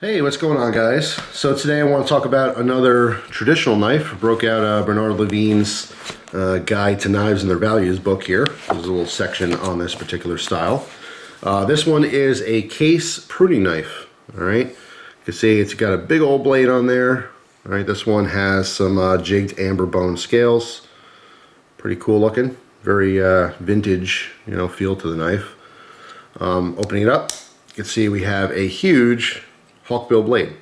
Hey, what's going on, guys? So today I want to talk about another traditional knife. I broke out Bernard Levine's Guide to Knives and Their Values book here. There's a little section on this particular style. This one is a case pruning knife, all right? You can see it's got a big old blade on there. All right, this one has some jigged amber bone scales. Pretty cool looking. Very vintage, feel to the knife. Opening it up, you can see we have a huge HAWKBILL blade.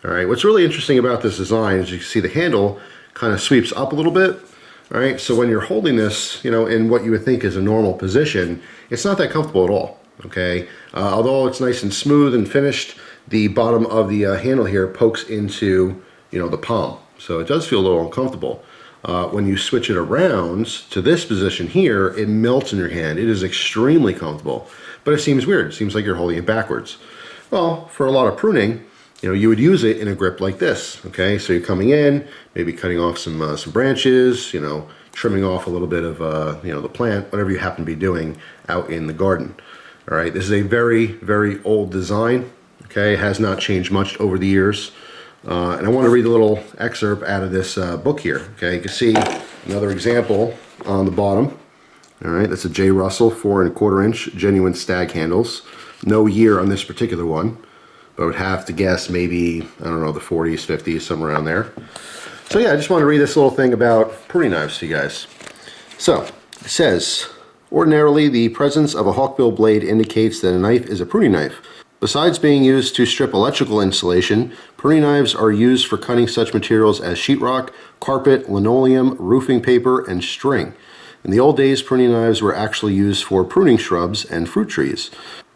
All right, what's really interesting about this design is you can see the handle kind of sweeps up a little bit. All right, so when you're holding this, in what you would think is a normal position, it's not that comfortable at all. Okay, although it's nice and smooth and finished, the bottom of the handle here pokes into, the palm, so it does feel a little uncomfortable. When you switch it around to this position here, it melts in your hand. It is extremely comfortable, but it seems weird. It seems like you're holding it backwards. Well, for a lot of pruning, you would use it in a grip like this, okay? So you're coming in, maybe cutting off some branches, trimming off a little bit of, the plant, whatever you happen to be doing out in the garden. All right, this is a very, very old design, okay? It has not changed much over the years. And I want to read a little excerpt out of this book here, okay? You can see another example on the bottom. All right, that's a J. Russell 4 1/4 inch genuine stag handles. No year on this particular one, but I would have to guess maybe, I don't know, the 40s, 50s, somewhere around there. So yeah, I just want to read this little thing about pruning knives to you guys. So, it says, ordinarily the presence of a HAWKBILL blade indicates that a knife is a pruning knife. Besides being used to strip electrical insulation, pruning knives are used for cutting such materials as sheetrock, carpet, linoleum, roofing paper, and string. In the old days, pruning knives were actually used for pruning shrubs and fruit trees.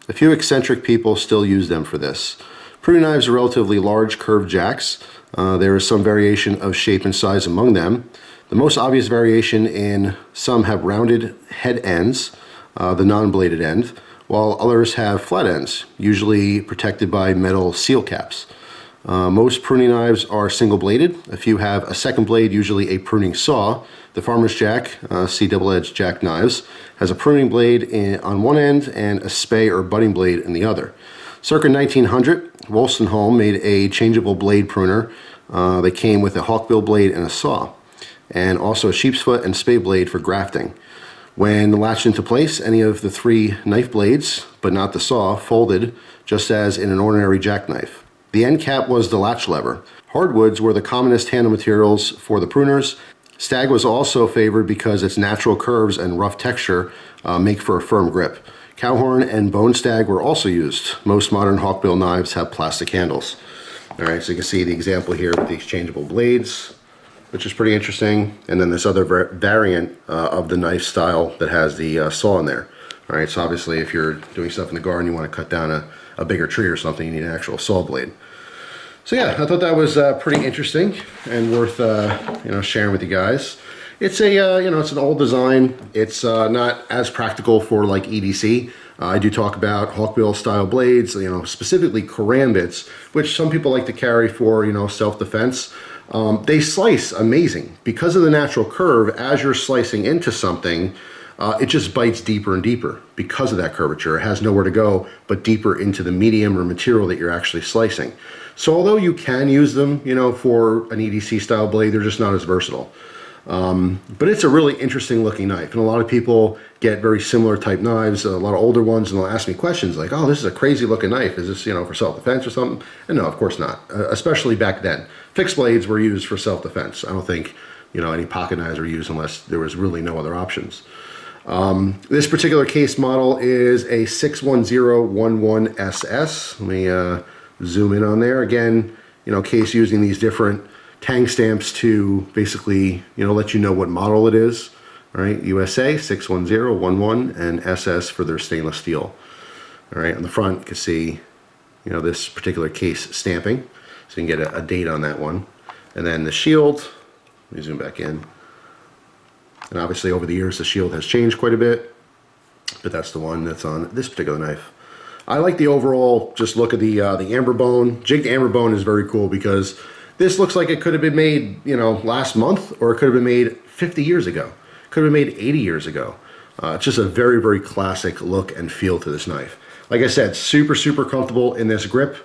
A few eccentric people still use them for this. Pruning knives are relatively large curved jacks. There is some variation of shape and size among them. The most obvious variation in some have rounded head ends, the non-bladed end, while others have flat ends, usually protected by metal seal caps. Most pruning knives are single-bladed. A few have a second blade, usually a pruning saw. The Farmer's Jack, C double-edged jack knives, has a pruning blade on one end and a spay or budding blade in the other. Circa 1900, Wolstenholme made a changeable blade pruner that came with a HAWKBILL blade and a saw, and also a sheep's foot and spay blade for grafting. When latched into place, any of the three knife blades, but not the saw, folded just as in an ordinary jackknife. The end cap was the latch lever. Hardwoods were the commonest handle materials for the pruners. Stag was also favored because its natural curves and rough texture make for a firm grip. Cowhorn and bone stag were also used. Most modern HAWKBILL knives have plastic handles. All right, so you can see the example here with the exchangeable blades, which is pretty interesting. And then this other variant of the knife style that has the saw in there. All right, so obviously if you're doing stuff in the garden, you want to cut down a bigger tree or something, you need an actual saw blade. So yeah, I thought that was pretty interesting and worth sharing with you guys. It's a it's an old design. It's not as practical for like EDC. I do talk about HAWKBILL style blades, specifically karambits, which some people like to carry for self-defense. They slice amazing because of the natural curve. As you're slicing into something, it just bites deeper and deeper because of that curvature. It has nowhere to go but deeper into the medium or material that you're actually slicing. So although you can use them, for an EDC style blade, they're just not as versatile. But it's a really interesting looking knife. And a lot of people get very similar type knives, a lot of older ones, and they'll ask me questions like, oh, this is a crazy looking knife. Is this, for self-defense or something? And no, of course not, especially back then. Fixed blades were used for self-defense. I don't think, any pocket knives were used unless there was really no other options. This particular case model is a 61011SS. Let me zoom in on there. Again, case using these different tang stamps to basically, let you know what model it is. All right, USA 61011 and SS for their stainless steel. All right, on the front you can see, this particular case stamping, so you can get a date on that one. And then the shield, let me zoom back in. And obviously over the years the shield has changed quite a bit, but that's the one that's on this particular knife. I like the overall just look of the amber bone. Jigged amber bone is very cool because this looks like it could have been made, last month, or it could have been made 50 years ago. It could have been made 80 years ago. It's just a very, very classic look and feel to this knife. Like I said, super, super comfortable in this grip.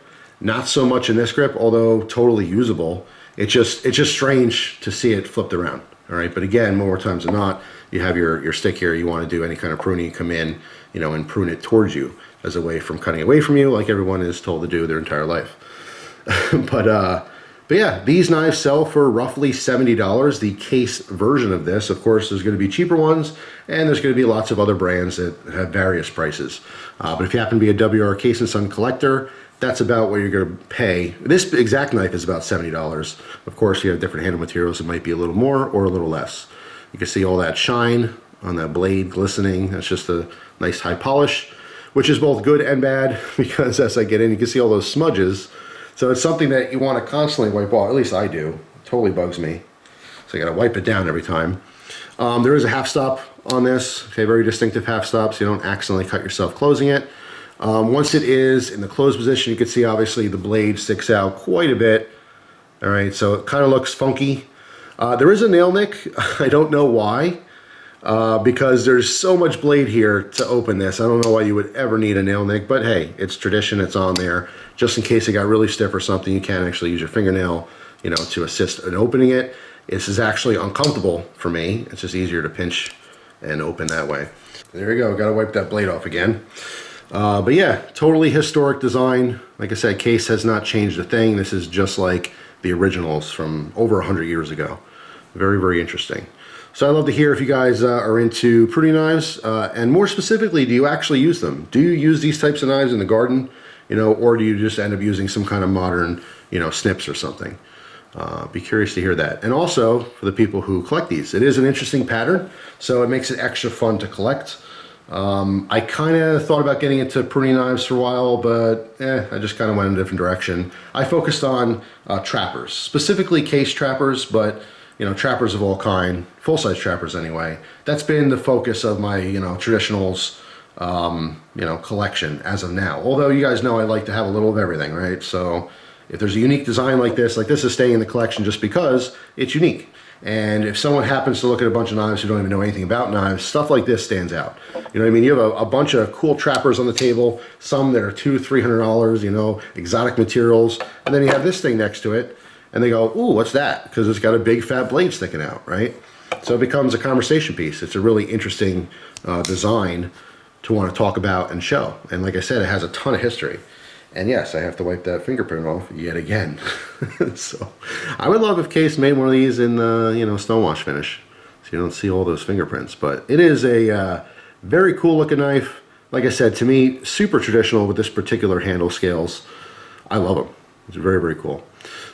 Not so much in this grip, although totally usable. It's just strange to see it flipped around. All right, but again, more times than not, you have your stick here. You want to do any kind of pruning, come in, you know, and prune it towards you as a way from cutting away from you, like everyone is told to do their entire life. But yeah, these knives sell for roughly $70. The case version of this, of course, there's going to be cheaper ones, and there's going to be lots of other brands that have various prices. But if you happen to be a WR Case & Son collector, that's about what you're going to pay. This exact knife is about $70. Of course, you have different handle materials. It might be a little more or a little less. You can see all that shine on that blade glistening. That's just a nice high polish, which is both good and bad, because as I get in, you can see all those smudges. So it's something that you want to constantly wipe off. At least I do. It totally bugs me. So I got to wipe it down every time. There is a half stop on this. Okay, very distinctive half stop, so you don't accidentally cut yourself closing it. Once it is in the closed position, you can see obviously the blade sticks out quite a bit. All right, so it kind of looks funky. There is a nail nick. I don't know why, because there's so much blade here to open this. I don't know why you would ever need a nail nick, but hey, it's tradition, it's on there. Just in case it got really stiff or something, you can actually use your fingernail, you know, to assist in opening it. This is actually uncomfortable for me. It's just easier to pinch and open that way. There you go, gotta wipe that blade off again. But yeah, totally historic design. Like I said, case has not changed a thing. This is just like the originals from over 100 years ago. Very, very interesting. So I'd love to hear if you guys are into pruning knives, and more specifically, do you actually use them? Do you use these types of knives in the garden, you know, or do you just end up using some kind of modern, you know, snips or something? Be curious to hear that. And also, for the people who collect these, it is an interesting pattern, so it makes it extra fun to collect. I kind of thought about getting into pruning knives for a while, but I just kind of went in a different direction. I focused on trappers, specifically case trappers, but you know, trappers of all kind, full-size trappers anyway. That's been the focus of my, you know, traditionals, you know, collection as of now. Although you guys know I like to have a little of everything, right? So if there's a unique design like this is staying in the collection just because it's unique. And if someone happens to look at a bunch of knives who don't even know anything about knives, stuff like this stands out. You know what I mean? You have a bunch of cool trappers on the table, some that are $200–300, you know, exotic materials, and then you have this thing next to it, and they go, ooh, what's that? Because it's got a big fat blade sticking out, right? So it becomes a conversation piece. It's a really interesting design to want to talk about and show. And like I said, it has a ton of history. And yes, I have to wipe that fingerprint off yet again. So I would love if Case made one of these in, you know, stonewash finish, so you don't see all those fingerprints. But it is a very cool looking knife. Like I said, to me, super traditional with this particular handle scales. I love them. It's very, very cool.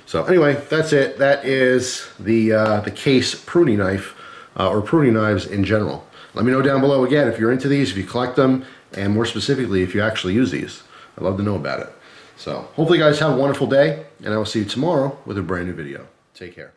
So anyway, that's it. That is the Case pruning knife, or pruning knives in general. Let me know down below again if you're into these, if you collect them, and more specifically, if you actually use these. I'd love to know about it. So hopefully you guys have a wonderful day, and I will see you tomorrow with a brand new video. Take care.